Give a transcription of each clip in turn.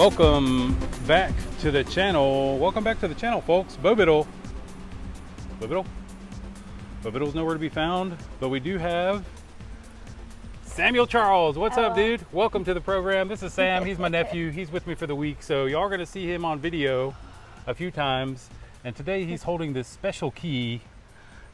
Welcome back to the channel. Welcome back to the channel, folks. Bobiddle. Bobiddle's nowhere to be found, but we do have Samuel Charles. What's up, dude? Welcome to the program. This is Sam. He's my nephew. He's with me for the week, so y'all are gonna see him on video a few times. And today he's holding this special key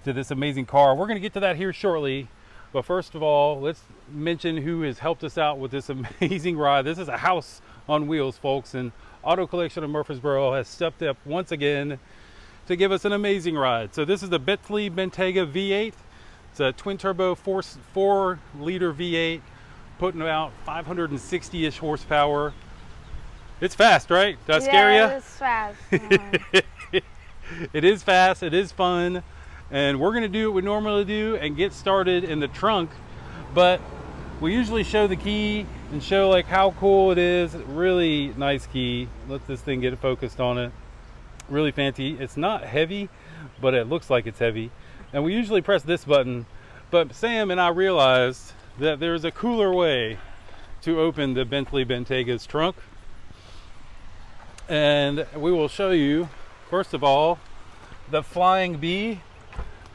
to this amazing car. We're gonna get to that here shortly. But first of all, let's mention who has helped us out with this amazing ride. This is a house on wheels, folks, and Auto Collection of Murfreesboro has stepped up once again to give us an amazing ride. So this is the Bentley Bentayga V8. It's a twin turbo 4-liter V8, putting out 560-ish horsepower. It's fast, right? Did I scare you? Yeah, it's fast. It is fast, it is fun. And we're gonna do what we normally do and get started in the trunk, but we usually show the key and show like how cool it is. Really nice key. Let this thing get focused on it. Really fancy. It's not heavy, but it looks like it's heavy. And we usually press this button, but Sam and I realized that there's a cooler way to open the Bentley Bentayga's trunk. And we will show you, first of all, the Flying Bee.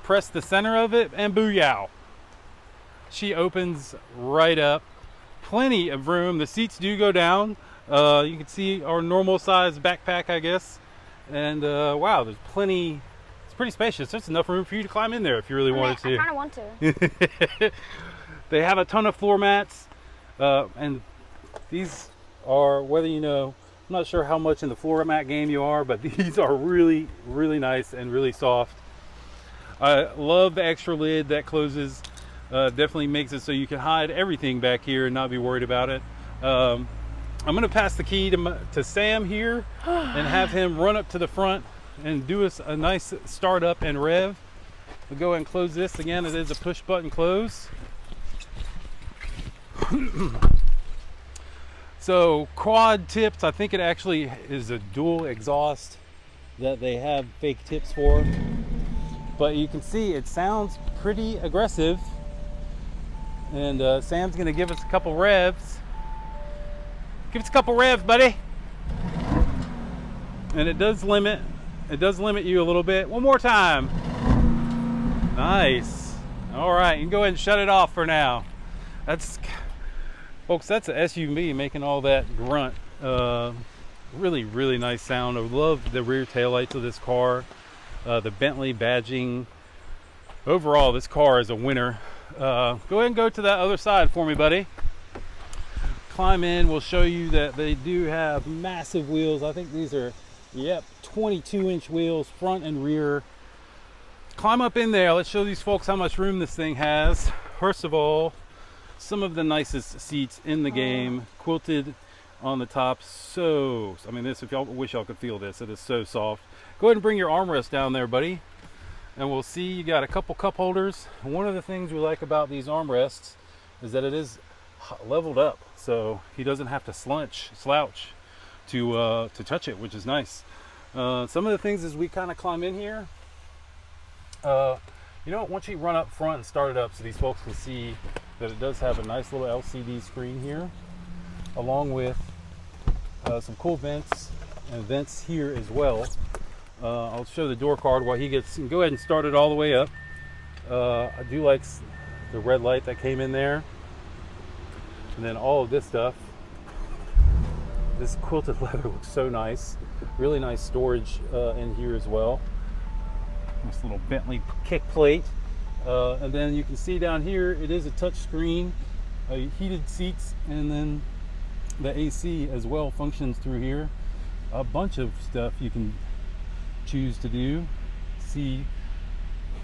Press the center of it and booyah. She opens right up. Plenty of room. The seats do go down. You can see our normal size backpack, I guess. And wow, there's plenty. It's pretty spacious. There's enough room for you to climb in there if you really wanted to. I kind of want to. They have a ton of floor mats. And these are, whether you know, I'm not sure how much in the floor mat game you are, but these are really, really nice and really soft. I love the extra lid that closes. Definitely makes it so you can hide everything back here and not be worried about it. I'm going to pass the key to Sam here and have him run up to the front and do us a nice start up and rev. We'll go ahead and close this. Again, it is a push button close. So quad tips, I think it actually is a dual exhaust that they have fake tips for. But you can see it sounds pretty aggressive. And Sam's gonna give us a couple revs. Give us a couple revs, buddy. And it does limit you a little bit. One more time. Nice. All right, you can go ahead and shut it off for now. Folks, that's an SUV making all that grunt. Really, really nice sound. I love the rear taillights of this car. The Bentley badging. Overall, this car is a winner. Go ahead and go to that other side for me, buddy. Climb in. We'll show you that they do have massive wheels. I think these are, 22-inch wheels, front and rear. Climb up in there. Let's show these folks how much room this thing has. First of all, some of the nicest seats in the game. Quilted on the top. So, I mean, this, if y'all wish y'all could feel this, it is so soft. Go ahead and bring your armrest down there, buddy. And we'll see you got a couple cup holders. One of the things we like about these armrests is that it is leveled up, so he doesn't have to slouch to touch it, which is nice. Some of the things as we kind of climb in here, once you run up front and start it up so these folks can see that it does have a nice little LCD screen here, along with some cool vents and vents here as well. I'll show the door card while he gets, and go ahead and start it all the way up. I do like the red light that came in there. And then all of this stuff. This quilted leather looks so nice. Really nice storage in here as well. This little Bentley kick plate. And then you can see down here, it is a touch screen, heated seats, and then the AC as well functions through here. A bunch of stuff you can choose to do. See,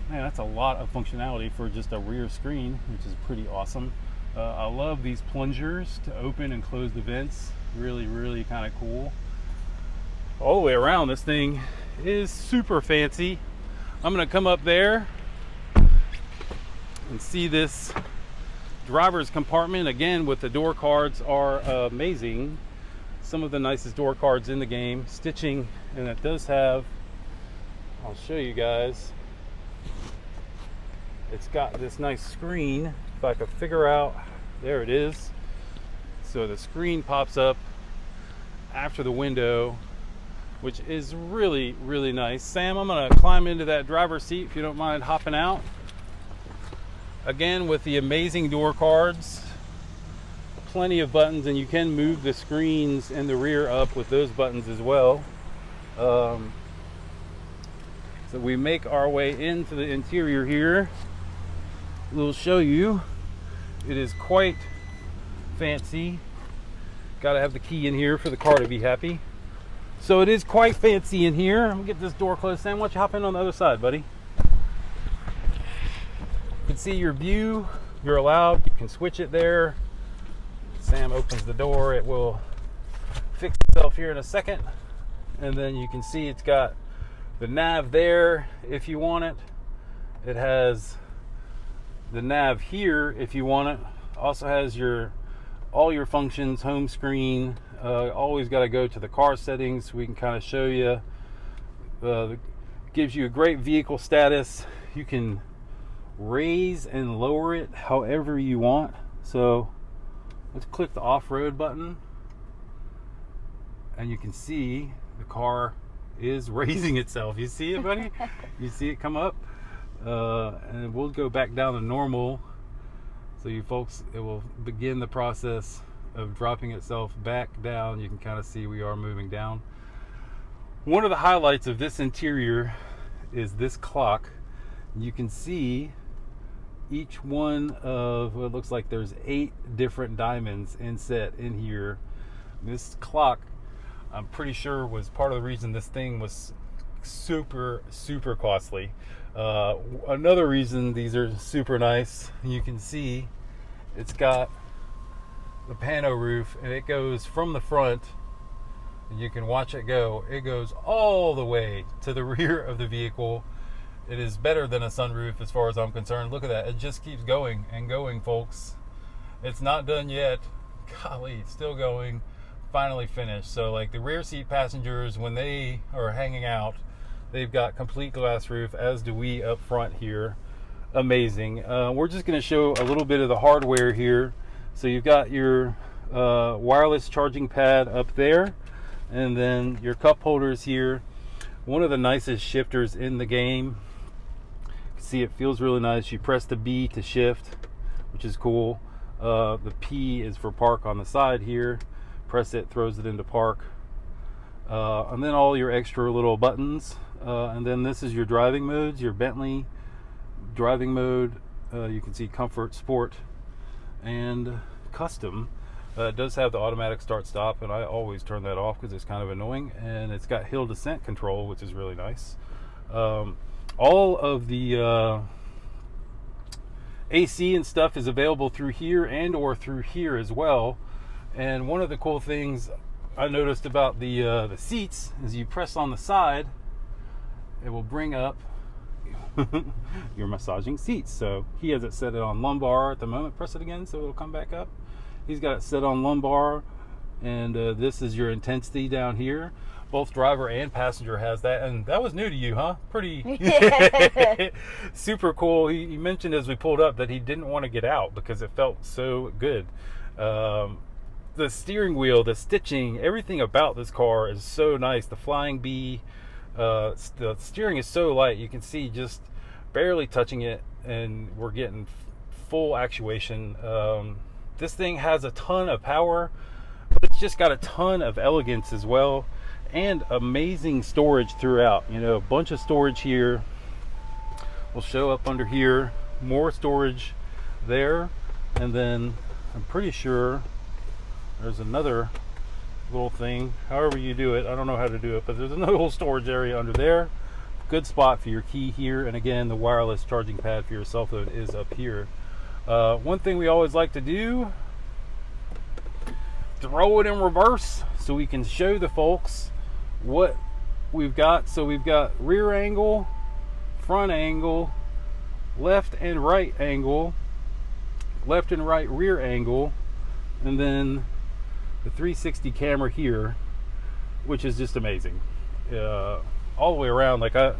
man, that's a lot of functionality for just a rear screen, which is pretty awesome. I love these plungers to open and close the vents. Really, really kind of cool. All the way around, this thing is super fancy. I'm gonna come up there and see this driver's compartment again with the door cards are amazing. Some of the nicest door cards in the game. Stitching, and it does have, I'll show you guys, it's got this nice screen. If I could figure out, there it is. So the screen pops up after the window, which is really, really nice. Sam, I'm gonna climb into that driver's seat if you don't mind hopping out. Again, with the amazing door cards, plenty of buttons, and you can move the screens in the rear up with those buttons as well. So we make our way into the interior here. We'll show you. It is quite fancy. Got to have the key in here for the car to be happy. So it is quite fancy in here. I'm gonna get this door closed. Sam, why don't you hop in on the other side, buddy? You can see your view. You're allowed. You can switch it there. Sam opens the door. It will fix itself here in a second. And then you can see it's got the nav there if you want it. It has the nav here if you want it. Also has all your functions, home screen. Always got to go to the car settings so we can kind of show you. Gives you a great vehicle status. You can raise and lower it however you want. So let's click the off-road button, and you can see the car is raising itself. You see it, buddy? You see it come up? And we'll go back down to normal. So you folks, it will begin the process of dropping itself back down. You can kind of see we are moving down. One of the highlights of this interior is this clock. You can see each one of what looks like there's 8 different diamonds inset in here. This clock, I'm pretty sure, was part of the reason this thing was super costly. Another reason these are super nice, you can see it's got the pano roof, and it goes from the front, and you can watch it go. It goes all the way to the rear of the vehicle. It is better than a sunroof as far as I'm concerned. Look at that. It just keeps going and going, folks. It's not done yet. Golly, still going. Finally finished. So like the rear seat passengers, when they are hanging out, they've got complete glass roof, as do we up front here. Amazing. We're just going to show a little bit of the hardware here. So you've got your wireless charging pad up there, and then your cup holders here. One of the nicest shifters in the game. See, it feels really nice. You press the B to shift, which is cool. The P is for park on the side here. Press it, throws it into park. And then all your extra little buttons. And then this is your driving modes, your Bentley driving mode. You can see comfort, sport, and custom. It does have the automatic start stop, and I always turn that off because it's kind of annoying. And it's got hill descent control, which is really nice. All of the AC and stuff is available through here and or through here as well. And one of the cool things I noticed about the seats is you press on the side, it will bring up your massaging seats. So he has it set it on lumbar at the moment. Press it again so it'll come back up. He's got it set on lumbar, and this is your intensity down here. Both driver and passenger has that, and that was new to you, huh? Pretty super cool. He mentioned as we pulled up that he didn't want to get out because it felt so good. The steering wheel, the stitching, everything about this car is so nice. The flying B, the steering is so light. You can see just barely touching it, and we're getting full actuation. This thing has a ton of power, but it's just got a ton of elegance as well, and amazing storage throughout. You know, a bunch of storage here. We'll show up under here, more storage there, and then I'm pretty sure there's another little thing. However you do it, I don't know how to do it, but there's another little storage area under there. Good spot for your key here, and again, the wireless charging pad for your cell phone is up here. One thing we always like to do, throw it in reverse so we can show the folks what we've got. So we've got rear angle, front angle, left and right angle, left and right rear angle, and then the 360 camera here, which is just amazing. All the way around. Like I'm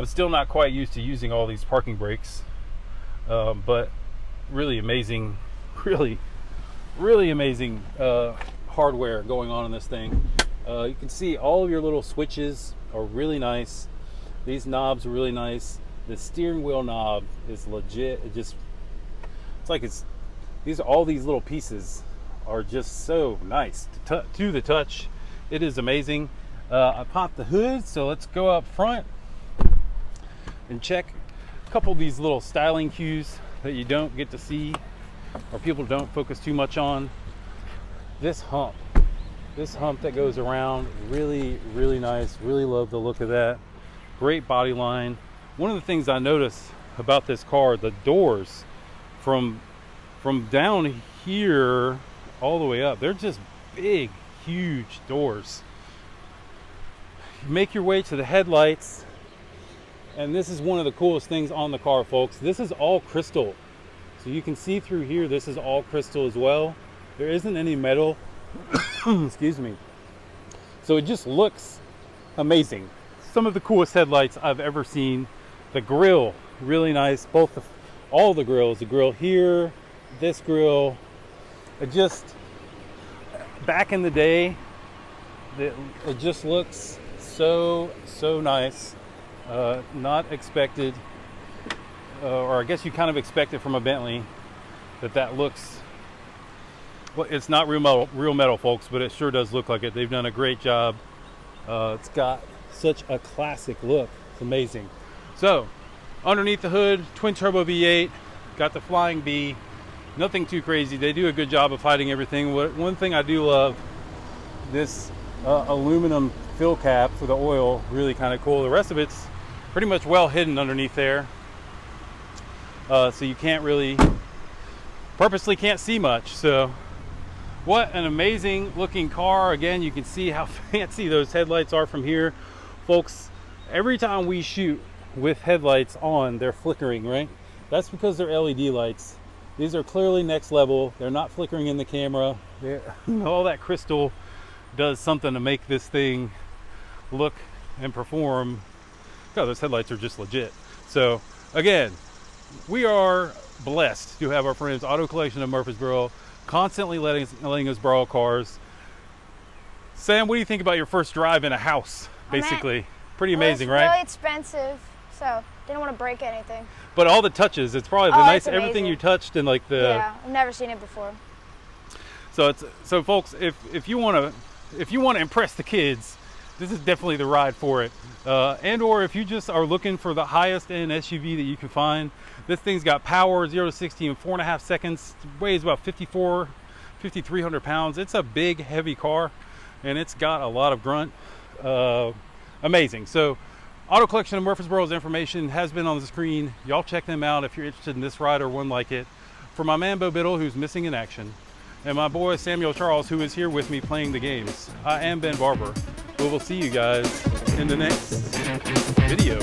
still not quite used to using all these parking brakes, but really amazing, really amazing hardware going on in this thing. You can see all of your little switches are really nice. These knobs are really nice. The steering wheel knob is legit. It's like all these little pieces are just so nice to the touch. It is amazing. I popped the hood, so let's go up front and check a couple of these little styling cues that you don't get to see, or people don't focus too much on. This hump that goes around, really, really nice. Really love the look of that. Great body line. One of the things I noticed about this car, the doors from down here all the way up, they're just big, huge doors. You make your way to the headlights, and this is one of the coolest things on the car, folks. This is all crystal, so you can see through here. This is all crystal as well. There isn't any metal. Excuse me. So it just looks amazing. Some of the coolest headlights I've ever seen. The grille, really nice. All the grills, the grill here, this grill. It just, back in the day, it just looks so nice. Not expected, or I guess you kind of expect it from a Bentley, that looks, well, it's not real metal, folks, but it sure does look like it. They've done a great job. It's got such a classic look. It's amazing. So underneath the hood, twin turbo V8, got the flying B. Nothing too crazy. They do a good job of hiding everything. One thing I do love, this aluminum fill cap for the oil, really kind of cool. The rest of it's pretty much well hidden underneath there, so you can't really, purposely can't see much. So what an amazing looking car. Again, you can see how fancy those headlights are from here, folks. Every time we shoot with headlights on, they're flickering, right? That's because they're LED lights. These are clearly next level. They're not flickering in the camera. All that crystal does something to make this thing look and perform. God, those headlights are just legit. So again, we are blessed to have our friends Auto Collection of Murfreesboro constantly letting us borrow cars. Sam, what do you think about your first drive in a house? Basically, pretty amazing, right? It was really expensive, so didn't want to break anything. But all the touches, it's probably the nice, everything you touched, and like the, yeah, I've never seen it before. So folks, if you want to impress the kids, this is definitely the ride for it. And or if you just are looking for the highest end SUV that you can find, this thing's got power 0 to 60 in 4.5 seconds. It weighs about 5,300 pounds. It's a big, heavy car, and it's got a lot of grunt. Amazing. So Auto Collection of Murfreesboro's information has been on the screen. Y'all check them out if you're interested in this ride or one like it. For my man Bo Biddle, who's missing in action, and my boy Samuel Charles, who is here with me playing the games, I am Ben Barber. We will see you guys in the next video.